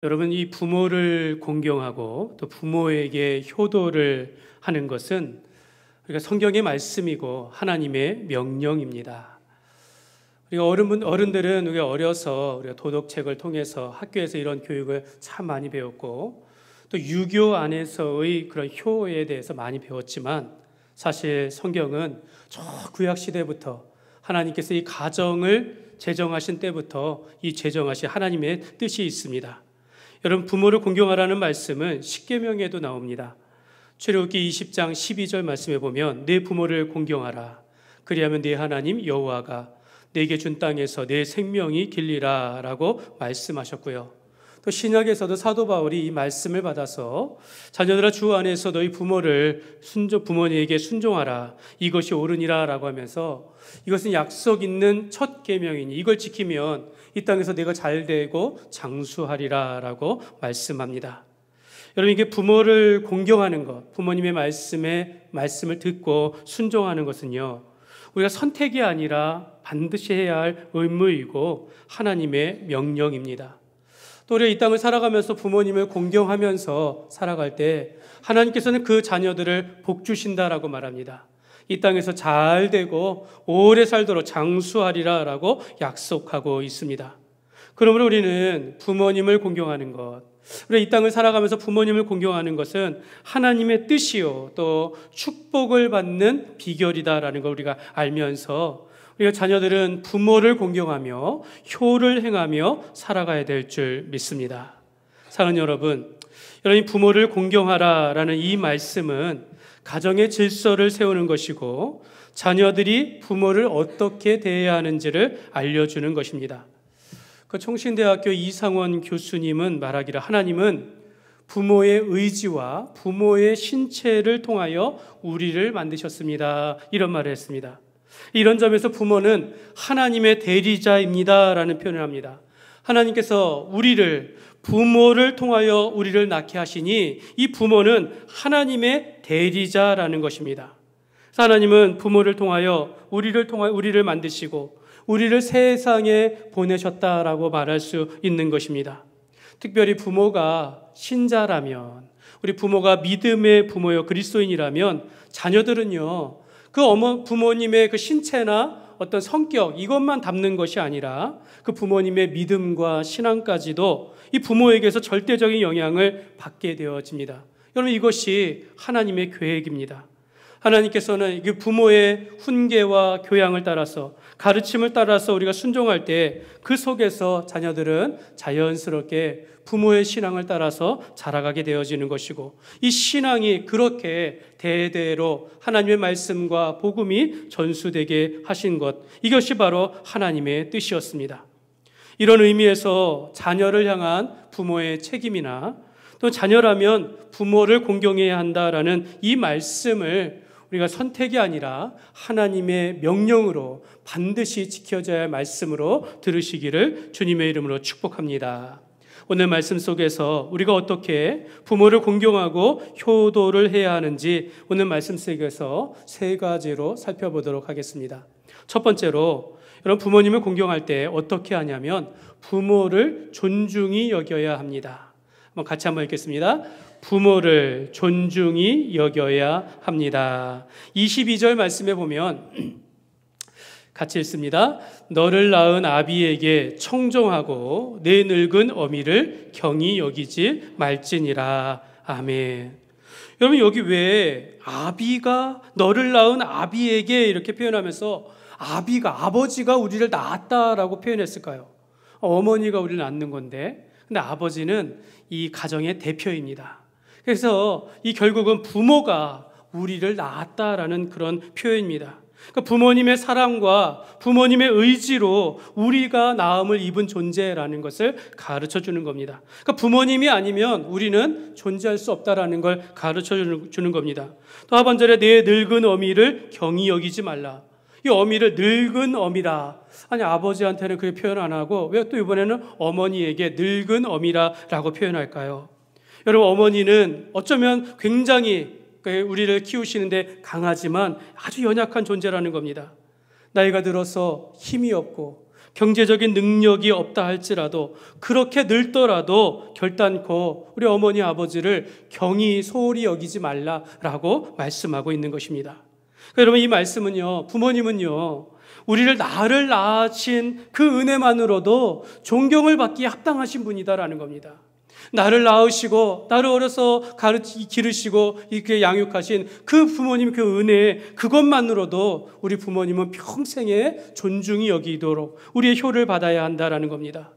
여러분, 이 부모를 공경하고 또 부모에게 효도를 하는 것은 우리가 성경의 말씀이고 하나님의 명령입니다. 우리가 어른들은 우리가 어려서 우리가 도덕책을 통해서 학교에서 이런 교육을 참 많이 배웠고 또 유교 안에서의 그런 효에 대해서 많이 배웠지만 사실 성경은 저 구약 시대부터 하나님께서 이 가정을 제정하신 때부터 이 제정하신 하나님의 뜻이 있습니다. 여러분, 부모를 공경하라는 말씀은 십계명에도 나옵니다. 출애굽기 20장 12절 말씀에 보면 내 부모를 공경하라. 그리하면 네 하나님 여호와가 내게 준 땅에서 내 생명이 길리라 라고 말씀하셨고요. 또 신약에서도 사도 바울이 이 말씀을 받아서 자녀들아 주 안에서 너희 부모님에게 순종하라. 이것이 옳으니라 라고 하면서 이것은 약속 있는 첫 계명이니 이걸 지키면 이 땅에서 내가 잘되고 장수하리라 라고 말씀합니다. 여러분, 이게 부모를 공경하는 것, 부모님의 말씀을 듣고 순종하는 것은요, 우리가 선택이 아니라 반드시 해야 할 의무이고 하나님의 명령입니다. 또 우리가 이 땅을 살아가면서 부모님을 공경하면서 살아갈 때 하나님께서는 그 자녀들을 복 주신다라고 말합니다. 이 땅에서 잘 되고 오래 살도록 장수하리라 라고 약속하고 있습니다. 그러므로 우리는 부모님을 공경하는 것, 우리가 이 땅을 살아가면서 부모님을 공경하는 것은 하나님의 뜻이요 또 축복을 받는 비결이다라는 걸 우리가 알면서 우리가 자녀들은 부모를 공경하며 효를 행하며 살아가야 될 줄 믿습니다. 사랑하는 여러분, 여러분이 부모를 공경하라라는 이 말씀은 가정의 질서를 세우는 것이고 자녀들이 부모를 어떻게 대해야 하는지를 알려주는 것입니다. 그 총신대학교 이상원 교수님은 말하기를 하나님은 부모의 의지와 부모의 신체를 통하여 우리를 만드셨습니다. 이런 말을 했습니다. 이런 점에서 부모는 하나님의 대리자입니다 라는 표현을 합니다. 하나님께서 부모를 통하여 우리를 낳게 하시니 이 부모는 하나님의 대리자라는 것입니다. 그래서 하나님은 부모를 통하여 우리를 만드시고 우리를 세상에 보내셨다라고 말할 수 있는 것입니다. 특별히 부모가 신자라면, 우리 부모가 믿음의 부모요 그리스도인이라면 자녀들은요 그 부모님의 그 신체나 어떤 성격 이것만 담는 것이 아니라 그 부모님의 믿음과 신앙까지도 이 부모에게서 절대적인 영향을 받게 되어집니다. 여러분, 이것이 하나님의 계획입니다. 하나님께서는 그 부모의 훈계와 교양을 따라서 가르침을 따라서 우리가 순종할 때 그 속에서 자녀들은 자연스럽게 부모의 신앙을 따라서 자라가게 되어지는 것이고 이 신앙이 그렇게 대대로 하나님의 말씀과 복음이 전수되게 하신 것, 이것이 바로 하나님의 뜻이었습니다. 이런 의미에서 자녀를 향한 부모의 책임이나 또 자녀라면 부모를 공경해야 한다라는 이 말씀을 우리가 선택이 아니라 하나님의 명령으로 반드시 지켜져야 할 말씀으로 들으시기를 주님의 이름으로 축복합니다. 오늘 말씀 속에서 우리가 어떻게 부모를 공경하고 효도를 해야 하는지 오늘 말씀 속에서 세 가지로 살펴보도록 하겠습니다. 첫 번째로, 여러분, 부모님을 공경할 때 어떻게 하냐면 부모를 존중히 여겨야 합니다. 같이 한번 읽겠습니다. 부모를 존중히 여겨야 합니다. 22절 말씀에 보면 같이 읽습니다. 너를 낳은 아비에게 청종하고 내 늙은 어미를 경히 여기지 말지니라. 아멘. 여러분, 여기 왜 너를 낳은 아비에게 이렇게 표현하면서 아버지가 우리를 낳았다라고 표현했을까요? 어머니가 우리를 낳는 건데, 근데 아버지는 이 가정의 대표입니다. 그래서 이 결국은 부모가 우리를 낳았다라는 그런 표현입니다. 그러니까 부모님의 사랑과 부모님의 의지로 우리가 낳음을 입은 존재라는 것을 가르쳐 주는 겁니다. 그러니까 부모님이 아니면 우리는 존재할 수 없다라는 걸 가르쳐 주는 겁니다. 또 하반절에 내 늙은 어미를 경히 여기지 말라. 이 어미를 늙은 어미라. 아니, 아버지한테는 그렇게 표현 안 하고 왜 또 이번에는 어머니에게 늙은 어미라라고 표현할까요? 여러분, 어머니는 어쩌면 굉장히 우리를 키우시는데 강하지만 아주 연약한 존재라는 겁니다. 나이가 들어서 힘이 없고 경제적인 능력이 없다 할지라도 그렇게 늙더라도 결단코 우리 어머니 아버지를 경히 소홀히 여기지 말라라고 말씀하고 있는 것입니다. 여러분, 이 말씀은요, 부모님은요, 우리를 나를 낳으신 그 은혜만으로도 존경을 받기에 합당하신 분이다라는 겁니다. 나를 낳으시고 나를 어려서 기르시고 이렇게 양육하신 그 부모님 그 은혜, 그것만으로도 우리 부모님은 평생에 존중이 여기도록 우리의 효를 받아야 한다라는 겁니다.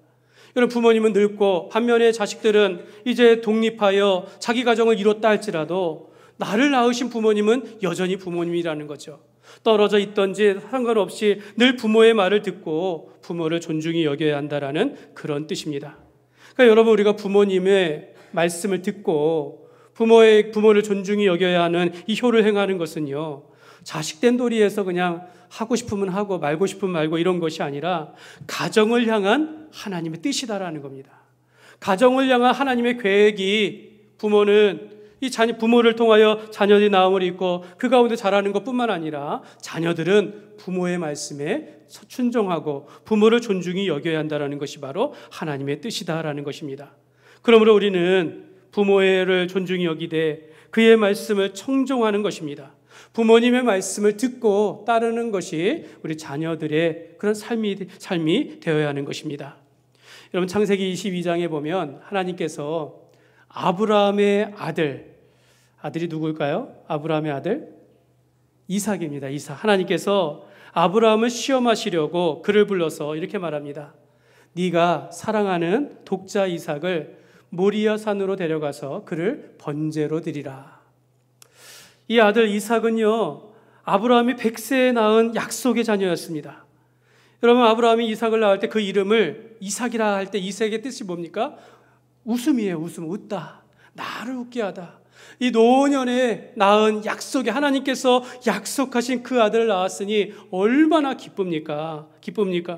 여러분, 부모님은 늙고 반면에 자식들은 이제 독립하여 자기 가정을 이뤘다 할지라도 나를 낳으신 부모님은 여전히 부모님이라는 거죠. 떨어져 있던지 상관없이 늘 부모의 말을 듣고 부모를 존중히 여겨야 한다라는 그런 뜻입니다. 그러니까 여러분, 우리가 부모님의 말씀을 듣고 부모를 존중히 여겨야 하는 이 효를 행하는 것은요, 자식된 도리에서 그냥 하고 싶으면 하고 말고 싶으면 말고 이런 것이 아니라 가정을 향한 하나님의 뜻이다라는 겁니다. 가정을 향한 하나님의 계획이 부모를 통하여 자녀들이 나음을 입고 그 가운데 자라는 것뿐만 아니라 자녀들은 부모의 말씀에 순종하고 부모를 존중히 여겨야 한다는 것이 바로 하나님의 뜻이다라는 것입니다. 그러므로 우리는 부모를 존중히 여기되 그의 말씀을 청종하는 것입니다. 부모님의 말씀을 듣고 따르는 것이 우리 자녀들의 그런 삶이 되어야 하는 것입니다. 여러분, 창세기 22장에 보면 하나님께서 아브라함의 아들이 누구일까요? 아브라함의 아들 이삭입니다. 이삭. 하나님께서 아브라함을 시험하시려고 그를 불러서 이렇게 말합니다. 네가 사랑하는 독자 이삭을 모리아 산으로 데려가서 그를 번제로 드리라. 이 아들 이삭은요, 아브라함이 100세에 낳은 약속의 자녀였습니다. 여러분, 아브라함이 이삭을 낳을 때 그 이름을 이삭이라 할 때 이삭의 뜻이 뭡니까? 웃음이에요. 웃음. 웃다. 나를 웃게 하다. 이 노년에 낳은 약속에 하나님께서 약속하신 그 아들을 낳았으니 얼마나 기쁩니까?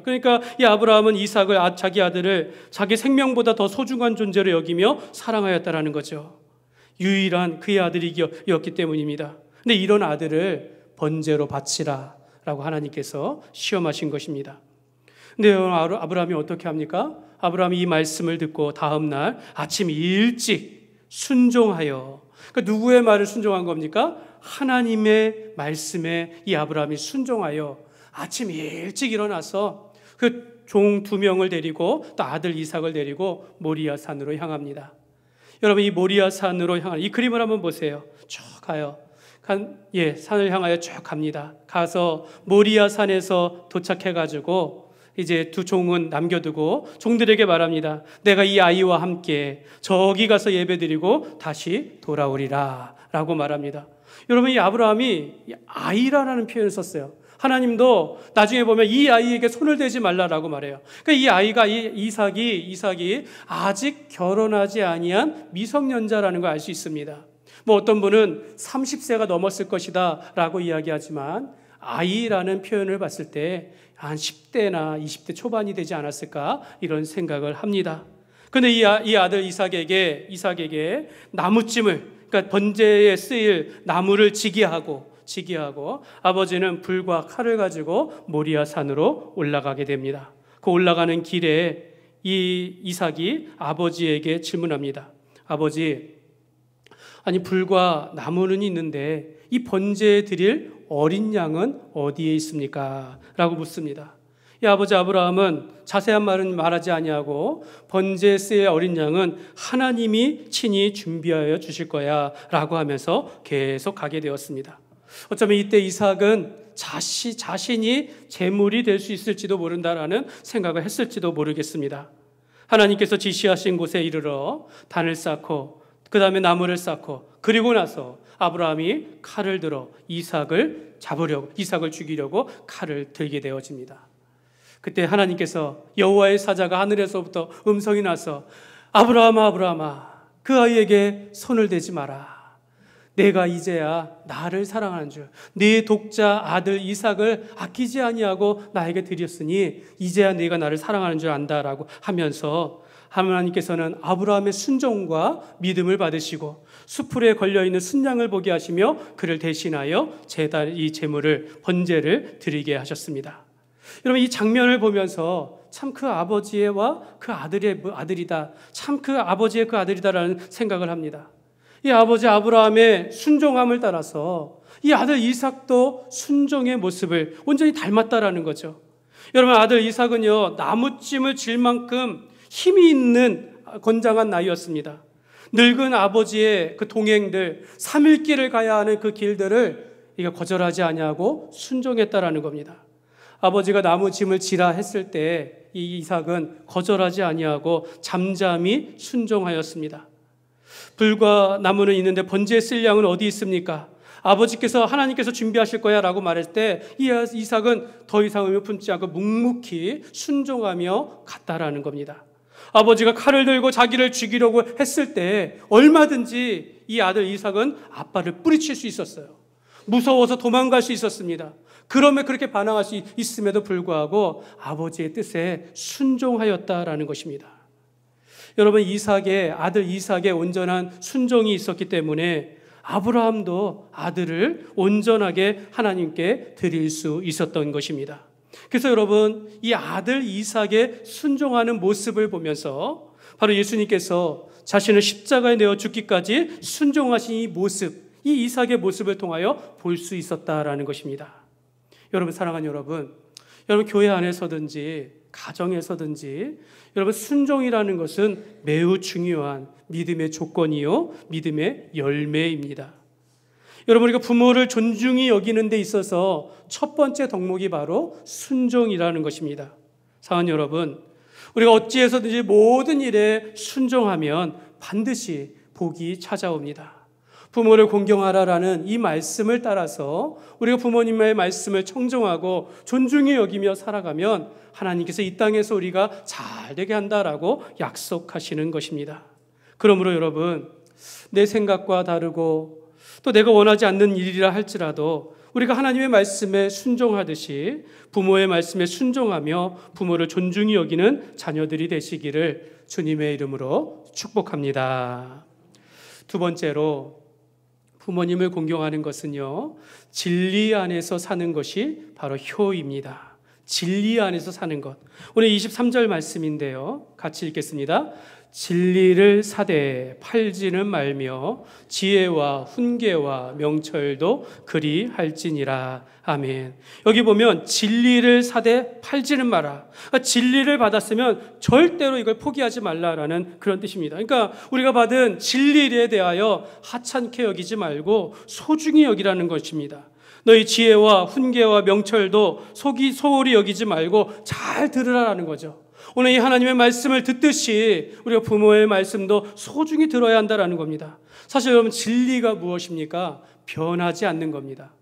그러니까 이 아브라함은 이삭을, 자기 아들을 자기 생명보다 더 소중한 존재로 여기며 사랑하였다라는 거죠. 유일한 그의 아들이었기 때문입니다. 근데 이런 아들을 번제로 바치라 라고 하나님께서 시험하신 것입니다. 근데 아브라함이 어떻게 합니까? 아브라함이 이 말씀을 듣고 다음 날 아침 일찍 순종하여, 그러니까 누구의 말을 순종한 겁니까? 하나님의 말씀에 이 아브라함이 순종하여 아침 일찍 일어나서 그 종 2명을 데리고 또 아들 이삭을 데리고 모리아 산으로 향합니다. 여러분, 이 모리아 산으로 향하는 이 그림을 한번 보세요. 쭉 가요. 산을 향하여 쭉 갑니다. 가서 모리아 산에서 도착해가지고 이제 두 종은 남겨두고 종들에게 말합니다. 내가 이 아이와 함께 저기 가서 예배드리고 다시 돌아오리라 라고 말합니다. 여러분, 이 아브라함이 아이라는 표현을 썼어요. 하나님도 나중에 보면 이 아이에게 손을 대지 말라라고 말해요. 그러니까 이 아이가 이삭이 아직 결혼하지 아니한 미성년자라는 걸 알 수 있습니다. 어떤 분은 30세가 넘었을 것이다 라고 이야기하지만 아이라는 표현을 봤을 때 한 10대나 20대 초반이 되지 않았을까 이런 생각을 합니다. 그런데 이 아들 이삭에게 나무찜을, 그러니까 번제에 쓰일 나무를 지기하고 아버지는 불과 칼을 가지고 모리아 산으로 올라가게 됩니다. 그 올라가는 길에 이 이삭이 아버지에게 질문합니다. 아버지, 아니 불과 나무는 있는데 이 번제에 드릴 어린 양은 어디에 있습니까? 라고 묻습니다. 이 아버지 아브라함은 자세한 말은 말하지 아니하고 번제에 쓰일 어린 양은 하나님이 친히 준비하여 주실 거야 라고 하면서 계속 가게 되었습니다. 어쩌면 이때 이삭은 자신이 제물이 될 수 있을지도 모른다라는 생각을 했을지도 모르겠습니다. 하나님께서 지시하신 곳에 이르러 단을 쌓고 그 다음에 나무를 쌓고 그리고 나서 아브라함이 칼을 들어 이삭을 죽이려고 칼을 들게 되어집니다. 그때 하나님께서 여호와의 사자가 하늘에서부터 음성이 나서 아브라함아 그 아이에게 손을 대지 마라. 내가 이제야 나를 사랑하는 줄, 네 독자 아들 이삭을 아끼지 아니하고 나에게 드렸으니 이제야 네가 나를 사랑하는 줄 안다라고 하면서 하나님께서는 아브라함의 순종과 믿음을 받으시고 수풀에 걸려있는 순양을 보게 하시며 그를 대신하여 이 제물을 번제를 드리게 하셨습니다. 여러분, 이 장면을 보면서 참 그 아버지와 그 아들의 아들이다. 참 그 아버지의 그 아들이다라는 생각을 합니다. 이 아버지 아브라함의 순종함을 따라서 이 아들 이삭도 순종의 모습을 온전히 닮았다라는 거죠. 여러분, 아들 이삭은요, 나무찜을 질 만큼 힘이 있는 건장한 나이였습니다. 늙은 아버지의 그 동행들, 3일 길을 가야 하는 그 길들을 이게 거절하지 아니하고 순종했다라는 겁니다. 아버지가 나무짐을 지라 했을 때 이 이삭은 거절하지 아니하고 잠잠히 순종하였습니다. 불과 나무는 있는데 번제에 쓸 양은 어디 있습니까? 아버지께서 하나님께서 준비하실 거야 라고 말할 때 이 이삭은 더 이상 의무 품지 않고 묵묵히 순종하며 갔다라는 겁니다. 아버지가 칼을 들고 자기를 죽이려고 했을 때 얼마든지 이 아들 이삭은 아빠를 뿌리칠 수 있었어요. 무서워서 도망갈 수 있었습니다. 그러면 그렇게 반항할 수 있음에도 불구하고 아버지의 뜻에 순종하였다라는 것입니다. 여러분, 아들 이삭의 온전한 순종이 있었기 때문에 아브라함도 아들을 온전하게 하나님께 드릴 수 있었던 것입니다. 그래서 여러분, 이 아들 이삭의 순종하는 모습을 보면서 바로 예수님께서 자신을 십자가에 내어 죽기까지 순종하신 이 모습, 이 이삭의 모습을 통하여 볼 수 있었다라는 것입니다. 여러분, 사랑하는 여러분, 교회 안에서든지 가정에서든지 여러분, 순종이라는 것은 매우 중요한 믿음의 조건이요, 믿음의 열매입니다. 여러분, 우리가 부모를 존중히 여기는 데 있어서 첫 번째 덕목이 바로 순종이라는 것입니다. 사랑하는 여러분, 우리가 어찌해서든지 모든 일에 순종하면 반드시 복이 찾아옵니다. 부모를 공경하라라는 이 말씀을 따라서 우리가 부모님의 말씀을 청정하고 존중히 여기며 살아가면 하나님께서 이 땅에서 우리가 잘 되게 한다라고 약속하시는 것입니다. 그러므로 여러분, 내 생각과 다르고 또 내가 원하지 않는 일이라 할지라도 우리가 하나님의 말씀에 순종하듯이 부모의 말씀에 순종하며 부모를 존중히 여기는 자녀들이 되시기를 주님의 이름으로 축복합니다. 두 번째로, 부모님을 공경하는 것은요, 진리 안에서 사는 것이 바로 효입니다. 진리 안에서 사는 것. 오늘 23절 말씀인데요, 같이 읽겠습니다. 진리를 사되 팔지는 말며 지혜와 훈계와 명철도 그리할지니라. 아멘. 여기 보면 진리를 사되 팔지는 마라. 그러니까 진리를 받았으면 절대로 이걸 포기하지 말라라는 그런 뜻입니다. 그러니까 우리가 받은 진리에 대하여 하찮게 여기지 말고 소중히 여기라는 것입니다. 너희 지혜와 훈계와 명철도 소홀히 여기지 말고 잘 들으라라는 거죠. 오늘 이 하나님의 말씀을 듣듯이 우리가 부모의 말씀도 소중히 들어야 한다라는 겁니다. 사실 여러분, 진리가 무엇입니까? 변하지 않는 겁니다.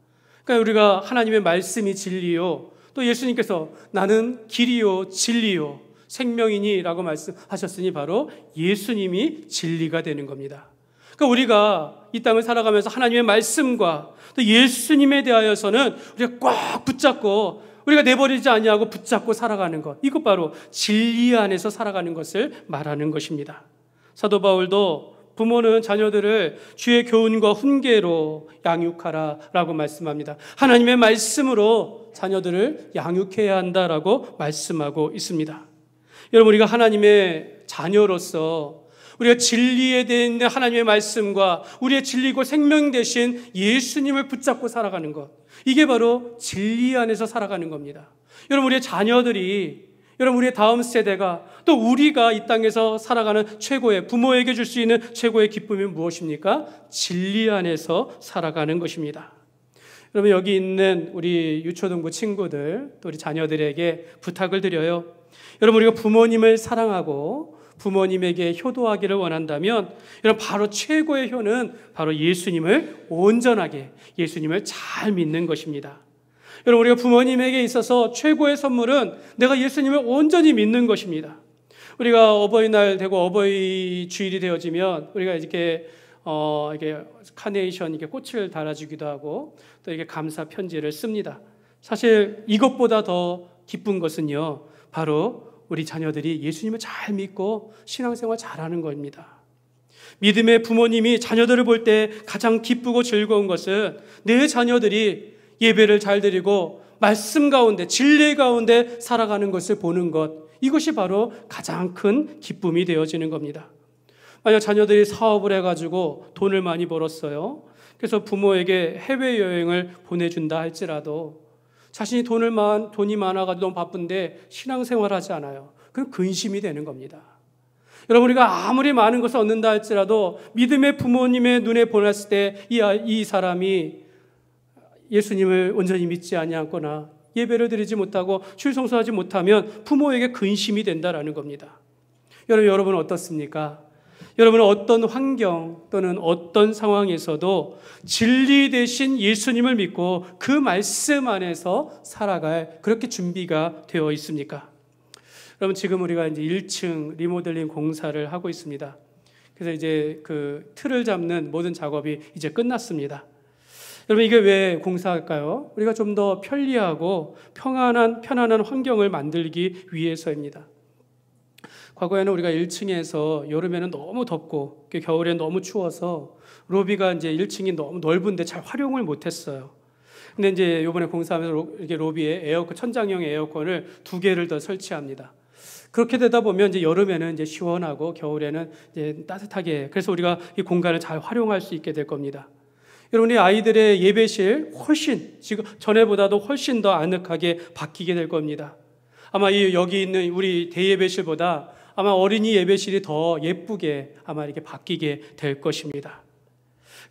그러니까 우리가 하나님의 말씀이 진리요, 또 예수님께서 나는 길이요 진리요 생명이니라고 말씀하셨으니 바로 예수님이 진리가 되는 겁니다. 그러니까 우리가 이 땅을 살아가면서 하나님의 말씀과 또 예수님에 대하여서는 우리가 꽉 붙잡고 우리가 내버리지 아니하고 붙잡고 살아가는 것, 이것 바로 진리 안에서 살아가는 것을 말하는 것입니다. 사도 바울도 부모는 자녀들을 주의 교훈과 훈계로 양육하라라고 말씀합니다. 하나님의 말씀으로 자녀들을 양육해야 한다라고 말씀하고 있습니다. 여러분, 우리가 하나님의 자녀로서 우리가 진리에 대한 하나님의 말씀과 우리의 진리고 생명 되신 예수님을 붙잡고 살아가는 것, 이게 바로 진리 안에서 살아가는 겁니다. 여러분, 우리의 자녀들이, 여러분, 우리의 다음 세대가, 또 우리가 이 땅에서 살아가는 최고의, 부모에게 줄 수 있는 최고의 기쁨이 무엇입니까? 진리 안에서 살아가는 것입니다. 여러분, 여기 있는 우리 유초등부 친구들, 또 우리 자녀들에게 부탁을 드려요. 여러분, 우리가 부모님을 사랑하고 부모님에게 효도하기를 원한다면 여러분, 바로 최고의 효는 바로 예수님을 온전하게, 예수님을 잘 믿는 것입니다. 여러분, 우리가 부모님에게 있어서 최고의 선물은 내가 예수님을 온전히 믿는 것입니다. 우리가 어버이날 되고 어버이 주일이 되어지면 우리가 이렇게 카네이션, 이렇게 꽃을 달아주기도 하고 또 이게 감사 편지를 씁니다. 사실 이것보다 더 기쁜 것은요, 바로 우리 자녀들이 예수님을 잘 믿고 신앙생활 잘하는 겁니다. 믿음의 부모님이 자녀들을 볼 때 가장 기쁘고 즐거운 것은 내 자녀들이 예배를 잘 드리고 말씀 가운데, 진리 가운데 살아가는 것을 보는 것, 이것이 바로 가장 큰 기쁨이 되어지는 겁니다. 만약 자녀들이 사업을 해가지고 돈을 많이 벌었어요. 그래서 부모에게 해외여행을 보내준다 할지라도 자신이 돈이 많아가지고 너무 바쁜데 신앙생활하지 않아요. 그건 근심이 되는 겁니다. 여러분, 우리가 아무리 많은 것을 얻는다 할지라도 믿음의 부모님의 눈에 보냈을 때 이 사람이 예수님을 온전히 믿지 아니하거나 예배를 드리지 못하고 주일 성수하지 못하면 부모에게 근심이 된다라는 겁니다. 여러분 어떻습니까? 여러분은 어떤 환경 또는 어떤 상황에서도 진리 대신 예수님을 믿고 그 말씀 안에서 살아갈 그렇게 준비가 되어 있습니까? 여러분, 지금 우리가 이제 1층 리모델링 공사를 하고 있습니다. 그래서 이제 그 틀을 잡는 모든 작업이 이제 끝났습니다. 여러분, 이게 왜 공사할까요? 우리가 좀 더 편리하고 편안한 환경을 만들기 위해서입니다. 과거에는 우리가 1층에서 여름에는 너무 덥고 겨울에는 너무 추워서 로비가 이제 1층이 너무 넓은데 잘 활용을 못했어요. 근데 이제 이번에 공사하면서 이렇게 로비에 천장형 에어컨을 2개를 더 설치합니다. 그렇게 되다 보면 이제 여름에는 이제 시원하고 겨울에는 이제 따뜻하게, 그래서 우리가 이 공간을 잘 활용할 수 있게 될 겁니다. 여러분이 아이들의 예배실 훨씬 지금 전에보다도 훨씬 더 아늑하게 바뀌게 될 겁니다. 아마 여기 있는 우리 대예배실보다 아마 어린이 예배실이 더 예쁘게 아마 이렇게 바뀌게 될 것입니다.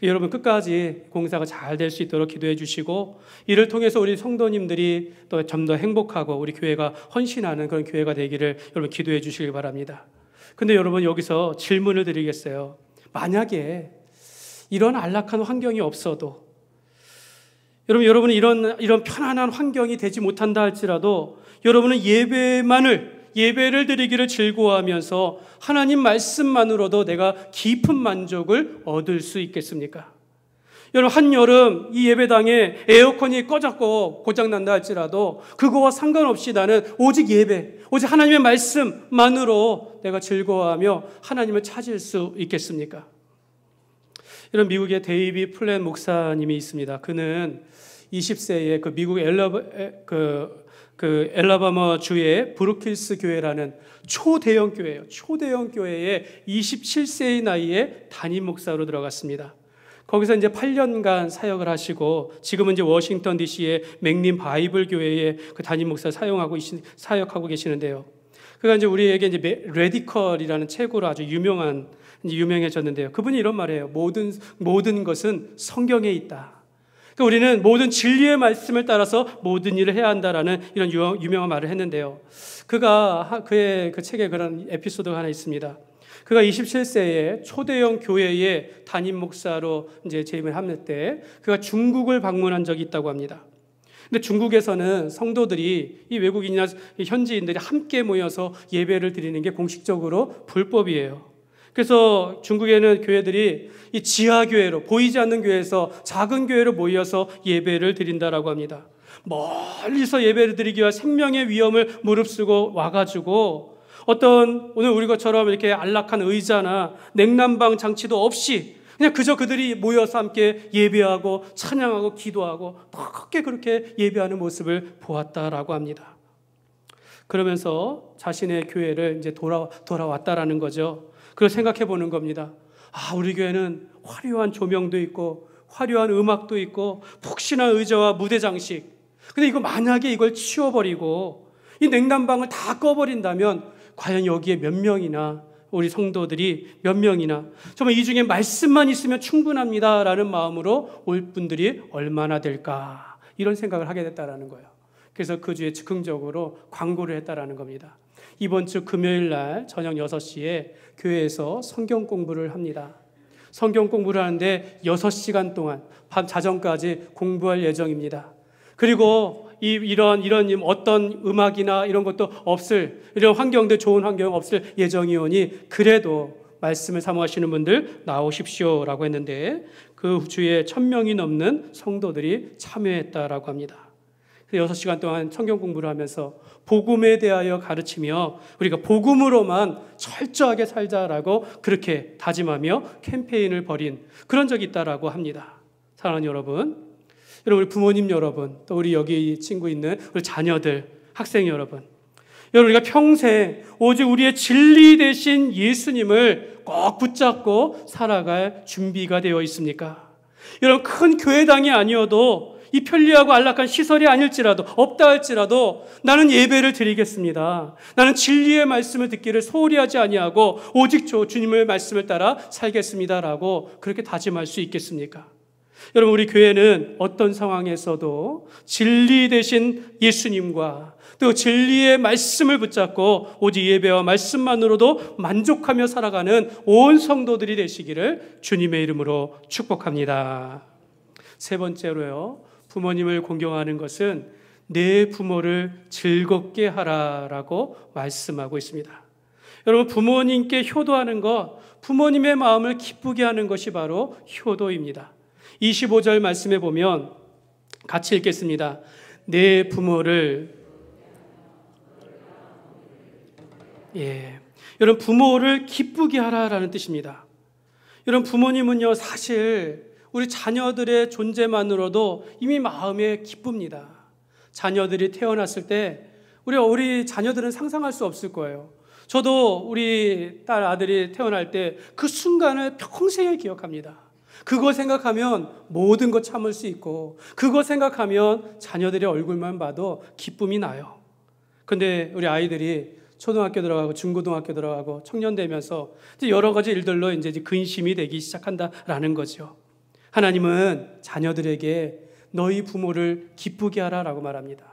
여러분, 끝까지 공사가 잘 될 수 있도록 기도해 주시고, 이를 통해서 우리 성도님들이 또 좀 더 행복하고 우리 교회가 헌신하는 그런 교회가 되기를 여러분 기도해 주시길 바랍니다. 근데 여러분, 여기서 질문을 드리겠어요. 만약에 이런 안락한 환경이 없어도, 여러분은 이런 편안한 환경이 되지 못한다 할지라도 여러분은 예배를 드리기를 즐거워하면서 하나님 말씀만으로도 내가 깊은 만족을 얻을 수 있겠습니까? 여러분, 한여름 이 예배당에 에어컨이 꺼졌고 고장난다 할지라도 그거와 상관없이 나는 오직 예배, 오직 하나님의 말씀만으로 내가 즐거워하며 하나님을 찾을 수 있겠습니까? 이런 미국의 데이비 플랜 목사님이 있습니다. 그는 20세에 그 미국 엘라바마 주의 브루킬스 교회라는 초대형 교회예요. 초대형 교회에 27세의 나이에 담임 목사로 들어갔습니다. 거기서 이제 8년간 사역을 하시고 지금은 이제 워싱턴 DC의 맥림 바이블 교회에 그 담임 목사 사역하고 계시는데요. 그가 이제 우리에게 이제 레디컬이라는 책으로 아주 유명해졌는데요. 그분이 이런 말이에요. 모든 것은 성경에 있다. 그러니까 우리는 모든 진리의 말씀을 따라서 모든 일을 해야 한다라는 이런 유명한 말을 했는데요. 그의 그 책에 그런 에피소드가 하나 있습니다. 그가 27세에 초대형 교회의 담임 목사로 이제 재임을 할 때 그가 중국을 방문한 적이 있다고 합니다. 근데 중국에서는 성도들이 이 외국인이나 현지인들이 함께 모여서 예배를 드리는 게 공식적으로 불법이에요. 그래서 중국에는 교회들이 이 지하교회로, 보이지 않는 교회에서 작은 교회로 모여서 예배를 드린다라고 합니다. 멀리서 예배를 드리기 위해 생명의 위험을 무릅쓰고 와가지고 오늘 우리 것처럼 이렇게 안락한 의자나 냉난방 장치도 없이 그냥 그저 그들이 모여서 함께 예배하고 찬양하고 기도하고 크게 그렇게 예배하는 모습을 보았다라고 합니다. 그러면서 자신의 교회를 이제 돌아왔다라는 거죠. 그걸 생각해 보는 겁니다. 우리 교회는 화려한 조명도 있고 화려한 음악도 있고 푹신한 의자와 무대 장식. 근데 만약에 이걸 치워버리고 이 냉난방을 다 꺼버린다면 과연 여기에 몇 명이나 우리 성도들이 몇 명이나 정말 이 중에 말씀만 있으면 충분합니다라는 마음으로 올 분들이 얼마나 될까, 이런 생각을 하게 됐다라는 거예요. 그래서 그 주에 즉흥적으로 광고를 했다라는 겁니다. 이번 주 금요일 날 저녁 6시에 교회에서 성경 공부를 합니다. 성경 공부를 하는데 6시간 동안 밤 자정까지 공부할 예정입니다. 그리고 이런 어떤 음악이나 이런 것도 없을, 이런 환경들, 좋은 환경 없을 예정이오니 그래도 말씀을 사모하시는 분들 나오십시오라고 했는데 그 주에 1,000명이 넘는 성도들이 참여했다라고 합니다. 6시간 동안 성경 공부를 하면서 복음에 대하여 가르치며 우리가 복음으로만 철저하게 살자라고 그렇게 다짐하며 캠페인을 벌인 그런 적이 있다라고 합니다. 사랑하는 여러분, 여러분, 우리 부모님 여러분, 또 우리 여기 친구 있는 우리 자녀들, 학생 여러분, 여러분, 우리가 평생 오직 우리의 진리 되신 예수님을 꼭 붙잡고 살아갈 준비가 되어 있습니까? 여러분, 큰 교회당이 아니어도 이 편리하고 안락한 시설이 아닐지라도, 없다 할지라도 나는 예배를 드리겠습니다. 나는 진리의 말씀을 듣기를 소홀히 하지 아니하고 오직 주님의 말씀을 따라 살겠습니다라고 그렇게 다짐할 수 있겠습니까? 여러분, 우리 교회는 어떤 상황에서도 진리 되신 예수님과 또 진리의 말씀을 붙잡고 오직 예배와 말씀만으로도 만족하며 살아가는 온 성도들이 되시기를 주님의 이름으로 축복합니다. 세 번째로요, 부모님을 공경하는 것은 내 부모를 즐겁게 하라라고 말씀하고 있습니다. 여러분, 부모님께 효도하는 것, 부모님의 마음을 기쁘게 하는 것이 바로 효도입니다. 25절 말씀에 보면 같이 읽겠습니다. 내 부모를, 여러분, 부모를 기쁘게 하라라는 뜻입니다. 여러분, 부모님은요, 사실 우리 자녀들의 존재만으로도 이미 마음에 기쁩니다. 자녀들이 태어났을 때 우리 자녀들은 상상할 수 없을 거예요. 저도 우리 딸 아들이 태어날 때 그 순간을 평생을 기억합니다. 그거 생각하면 모든 것 참을 수 있고, 그거 생각하면 자녀들의 얼굴만 봐도 기쁨이 나요. 근데 우리 아이들이 초등학교 들어가고 중고등학교 들어가고 청년 되면서 여러 가지 일들로 이제 근심이 되기 시작한다라는 거죠. 하나님은 자녀들에게 너희 부모를 기쁘게 하라라고 말합니다.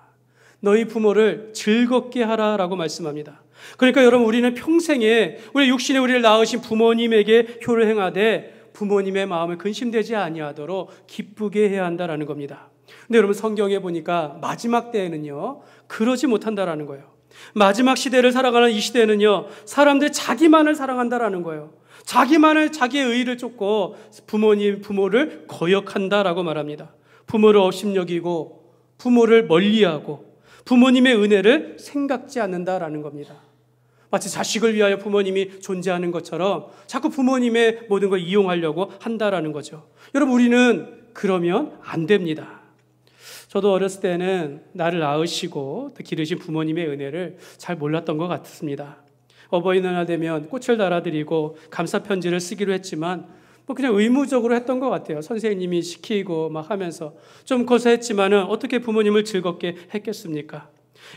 너희 부모를 즐겁게 하라라고 말씀합니다. 그러니까 여러분, 우리는 평생에 우리 육신에 우리를 낳으신 부모님에게 효를 행하되 부모님의 마음을 근심되지 아니하도록 기쁘게 해야 한다라는 겁니다. 근데 여러분, 성경에 보니까 마지막 때에는요, 그러지 못한다라는 거예요. 마지막 시대를 살아가는 이 시대는요, 사람들이 자기만을 사랑한다라는 거예요. 자기만을, 자기의 의의를 쫓고 부모를 거역한다라고 말합니다. 부모를 업신여기고 부모를 멀리하고 부모님의 은혜를 생각지 않는다라는 겁니다. 마치 자식을 위하여 부모님이 존재하는 것처럼 자꾸 부모님의 모든 걸 이용하려고 한다라는 거죠. 여러분, 우리는 그러면 안 됩니다. 저도 어렸을 때는 나를 낳으시고 또 기르신 부모님의 은혜를 잘 몰랐던 것 같습니다. 어버이날 되면 꽃을 달아드리고 감사 편지를 쓰기로 했지만 그냥 의무적으로 했던 것 같아요. 선생님이 시키고 막 하면서 좀 고생했지만은 어떻게 부모님을 즐겁게 했겠습니까?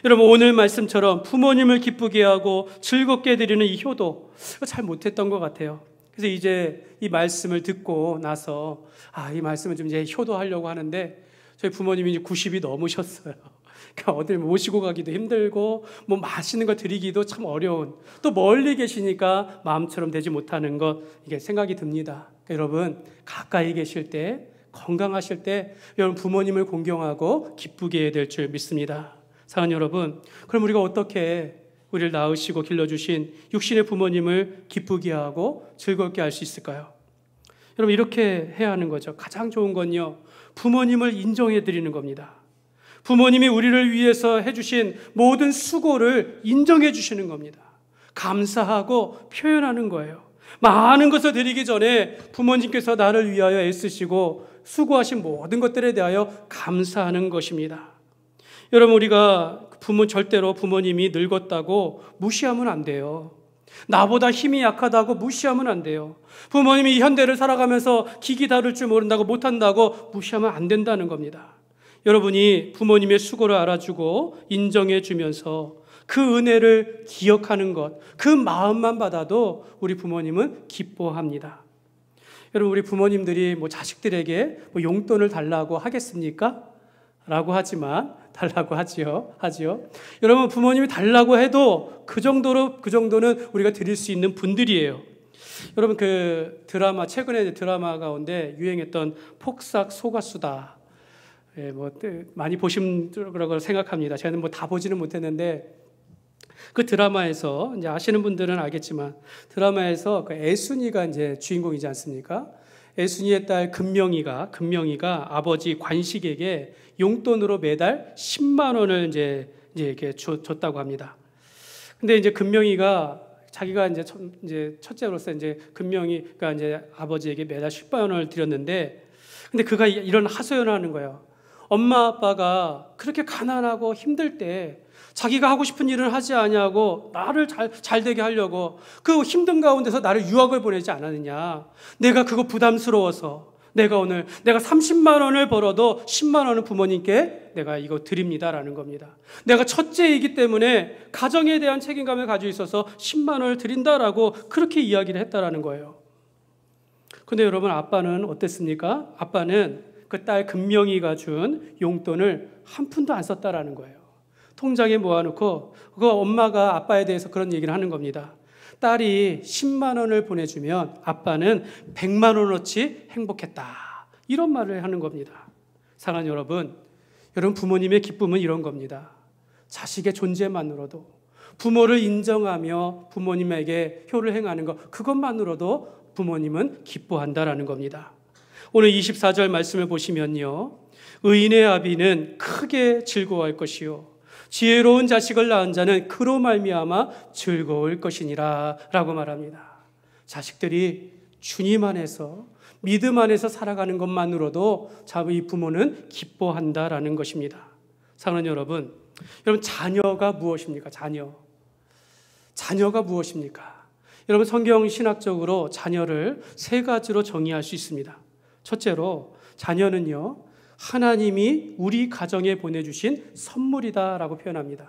여러분, 오늘 말씀처럼 부모님을 기쁘게 하고 즐겁게 드리는 이 효도 잘 못했던 것 같아요. 그래서 이제 이 말씀을 듣고 나서 이 말씀을 좀 이제 효도하려고 하는데 저희 부모님이 이제 90이 넘으셨어요. 그러니까 어딜 모시고 가기도 힘들고 뭐 맛있는 거 드리기도 참 어려운, 또 멀리 계시니까 마음처럼 되지 못하는 것, 이게 생각이 듭니다. 그러니까 여러분, 가까이 계실 때, 건강하실 때 여러분 부모님을 공경하고 기쁘게 해야 될 줄 믿습니다. 사랑하는 여러분, 그럼 우리가 어떻게 우리를 낳으시고 길러주신 육신의 부모님을 기쁘게 하고 즐겁게 할 수 있을까요? 여러분, 이렇게 해야 하는 거죠. 가장 좋은 건요, 부모님을 인정해 드리는 겁니다. 부모님이 우리를 위해서 해주신 모든 수고를 인정해 주시는 겁니다. 감사하고 표현하는 거예요. 많은 것을 드리기 전에 부모님께서 나를 위하여 애쓰시고 수고하신 모든 것들에 대하여 감사하는 것입니다. 여러분, 우리가 절대로 부모님이 늙었다고 무시하면 안 돼요. 나보다 힘이 약하다고 무시하면 안 돼요. 부모님이 이 현대를 살아가면서 기기 다룰 줄 모른다고 못한다고 무시하면 안 된다는 겁니다. 여러분이 부모님의 수고를 알아주고 인정해 주면서 그 은혜를 기억하는 것, 그 마음만 받아도 우리 부모님은 기뻐합니다. 여러분, 우리 부모님들이 자식들에게 용돈을 달라고 하겠습니까? 라고 하지만 달라고 하지요. 여러분, 부모님이 달라고 해도 그 정도는 우리가 드릴 수 있는 분들이에요. 여러분, 그 드라마, 최근에 드라마 가운데 유행했던 폭삭 소가수다. 많이 보신 거라고 생각합니다. 저는 다 보지는 못했는데, 그 드라마에서 이제 아시는 분들은 알겠지만, 드라마에서 그 애순이가 이제 주인공이지 않습니까? 애순이의 딸 금명이가 아버지 관식에게 용돈으로 매달 10만 원을 이제 이렇게 줬다고 합니다. 근데 이제 금명이가 자기가 이제 첫째로서 이제 금명이가 이제 아버지에게 매달 10만 원을 드렸는데, 근데 그가 이런 하소연을 하는 거예요. 엄마 아빠가 그렇게 가난하고 힘들 때 자기가 하고 싶은 일을 하지 아니하고 나를 잘 되게 하려고 그 힘든 가운데서 나를 유학을 보내지 않았느냐. 내가 그거 부담스러워서 내가 30만 원을 벌어도 10만 원은 부모님께 내가 이거 드립니다라는 겁니다. 내가 첫째이기 때문에 가정에 대한 책임감을 가지고 있어서 10만 원을 드린다라고 그렇게 이야기를 했다라는 거예요. 근데 여러분, 아빠는 어땠습니까? 아빠는 그 딸 금명이가 준 용돈을 한 푼도 안 썼다라는 거예요. 통장에 모아놓고 그거 엄마가 아빠에 대해서 그런 얘기를 하는 겁니다. 딸이 10만 원을 보내주면 아빠는 100만 원어치 행복했다. 이런 말을 하는 겁니다. 사랑하는 여러분 부모님의 기쁨은 이런 겁니다. 자식의 존재만으로도, 부모를 인정하며 부모님에게 효를 행하는 것, 그것만으로도 부모님은 기뻐한다라는 겁니다. 오늘 24절 말씀을 보시면요, 의인의 아비는 크게 즐거워할 것이요 지혜로운 자식을 낳은 자는 그로 말미암아 즐거울 것이니라 라고 말합니다. 자식들이 주님 안에서, 믿음 안에서 살아가는 것만으로도 이 부모는 기뻐한다라는 것입니다. 사랑하는 여러분, 자녀가 무엇입니까? 자녀가 무엇입니까? 여러분, 성경 신학적으로 자녀를 세 가지로 정의할 수 있습니다. 첫째로, 자녀는요, 하나님이 우리 가정에 보내주신 선물이다라고 표현합니다.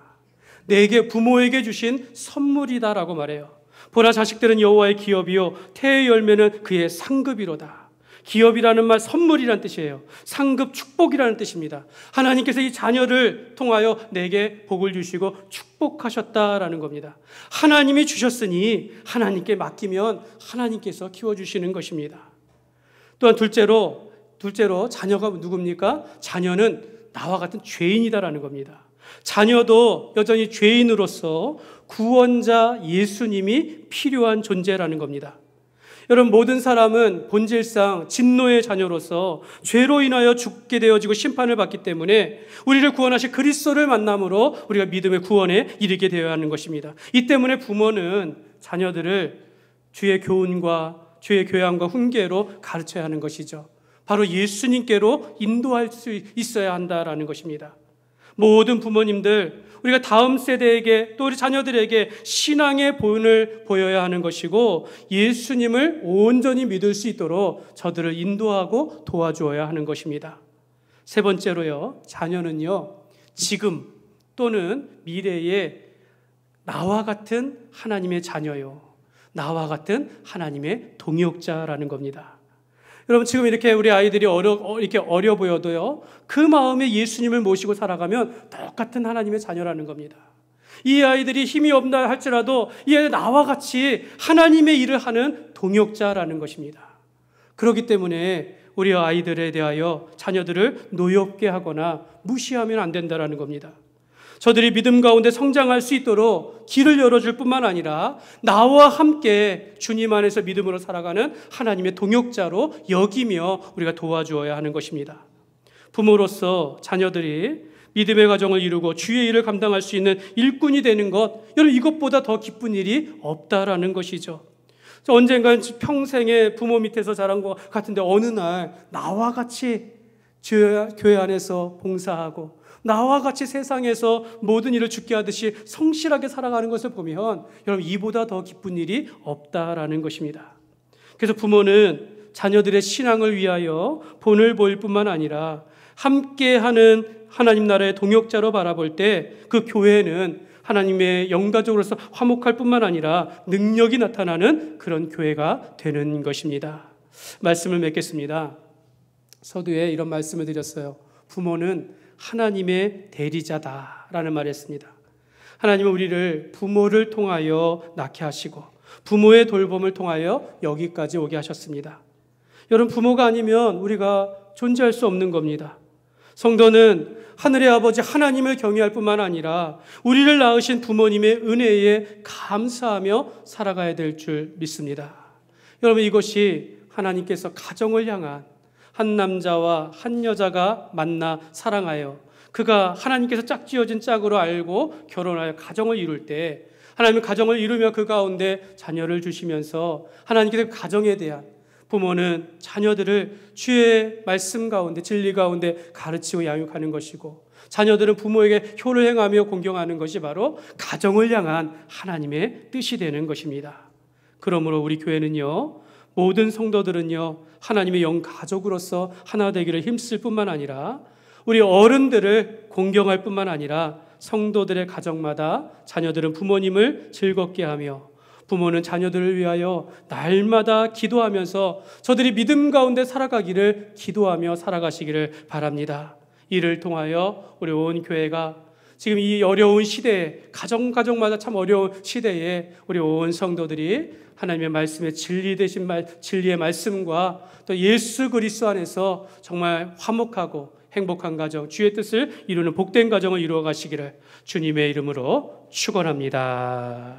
내게, 부모에게 주신 선물이다라고 말해요. 보라, 자식들은 여호와의 기업이요 태의 열매는 그의 상급이로다. 기업이라는 말, 선물이라는 뜻이에요. 상급, 축복이라는 뜻입니다. 하나님께서 이 자녀를 통하여 내게 복을 주시고 축복하셨다라는 겁니다. 하나님이 주셨으니 하나님께 맡기면 하나님께서 키워주시는 것입니다. 또한 둘째로 자녀가 누굽니까? 자녀는 나와 같은 죄인이다라는 겁니다. 자녀도 여전히 죄인으로서 구원자 예수님이 필요한 존재라는 겁니다. 여러분, 모든 사람은 본질상 진노의 자녀로서 죄로 인하여 죽게 되어지고 심판을 받기 때문에 우리를 구원하실 그리스도를 만남으로 우리가 믿음의 구원에 이르게 되어야 하는 것입니다. 이 때문에 부모는 자녀들을 주의 교훈과 주의 교양과 훈계로 가르쳐야 하는 것이죠. 바로 예수님께로 인도할 수 있어야 한다라는 것입니다. 모든 부모님들, 우리가 다음 세대에게, 또 우리 자녀들에게 신앙의 본을 보여야 하는 것이고, 예수님을 온전히 믿을 수 있도록 저들을 인도하고 도와주어야 하는 것입니다. 세 번째로요, 자녀는요, 지금 또는 미래에 나와 같은 하나님의 자녀요, 나와 같은 하나님의 동역자라는 겁니다. 여러분, 지금 이렇게 우리 아이들이 이렇게 어려 보여도요, 그 마음에 예수님을 모시고 살아가면 똑같은 하나님의 자녀라는 겁니다. 이 아이들이 힘이 없다 할지라도 이 아이들 나와 같이 하나님의 일을 하는 동역자라는 것입니다. 그렇기 때문에 우리 아이들에 대하여 자녀들을 노엽게 하거나 무시하면 안 된다는 겁니다. 저들이 믿음 가운데 성장할 수 있도록 길을 열어줄 뿐만 아니라 나와 함께 주님 안에서 믿음으로 살아가는 하나님의 동역자로 여기며 우리가 도와주어야 하는 것입니다. 부모로서 자녀들이 믿음의 가정을 이루고 주의 일을 감당할 수 있는 일꾼이 되는 것, 여러분, 이것보다 더 기쁜 일이 없다라는 것이죠. 언젠간 평생에 부모 밑에서 자란 것 같은데 어느 날 나와 같이 교회 안에서 봉사하고 나와 같이 세상에서 모든 일을 주께 하듯이 성실하게 살아가는 것을 보면 여러분, 이보다 더 기쁜 일이 없다라는 것입니다. 그래서 부모는 자녀들의 신앙을 위하여 본을 보일 뿐만 아니라 함께하는 하나님 나라의 동역자로 바라볼 때 그 교회는 하나님의 영가족으로서 화목할 뿐만 아니라 능력이 나타나는 그런 교회가 되는 것입니다. 말씀을 맺겠습니다. 서두에 이런 말씀을 드렸어요. 부모는 하나님의 대리자다라는 말을 했습니다. 하나님은 우리를 부모를 통하여 낳게 하시고 부모의 돌봄을 통하여 여기까지 오게 하셨습니다. 여러분, 부모가 아니면 우리가 존재할 수 없는 겁니다. 성도는 하늘의 아버지 하나님을 경외할 뿐만 아니라 우리를 낳으신 부모님의 은혜에 감사하며 살아가야 될 줄 믿습니다. 여러분, 이것이 하나님께서 가정을 향한 한 남자와 한 여자가 만나 사랑하여 그가 하나님께서 짝지어진 짝으로 알고 결혼하여 가정을 이룰 때 하나님은 가정을 이루며 그 가운데 자녀를 주시면서 하나님께서 가정에 대한, 부모는 자녀들을 주의 말씀 가운데, 진리 가운데 가르치고 양육하는 것이고, 자녀들은 부모에게 효를 행하며 공경하는 것이 바로 가정을 향한 하나님의 뜻이 되는 것입니다. 그러므로 우리 교회는요, 모든 성도들은요, 하나님의 영 가족으로서 하나 되기를 힘쓸 뿐만 아니라 우리 어른들을 공경할 뿐만 아니라 성도들의 가정마다 자녀들은 부모님을 즐겁게 하며 부모는 자녀들을 위하여 날마다 기도하면서 저들이 믿음 가운데 살아가기를 기도하며 살아가시기를 바랍니다. 이를 통하여 우리 온 교회가 지금 이 어려운 시대에, 가정마다 참 어려운 시대에 우리 온 성도들이 하나님의 말씀의 진리 되신 진리의 말씀과 또 예수 그리스도 안에서 정말 화목하고 행복한 가정, 주의 뜻을 이루는 복된 가정을 이루어 가시기를 주님의 이름으로 축원합니다.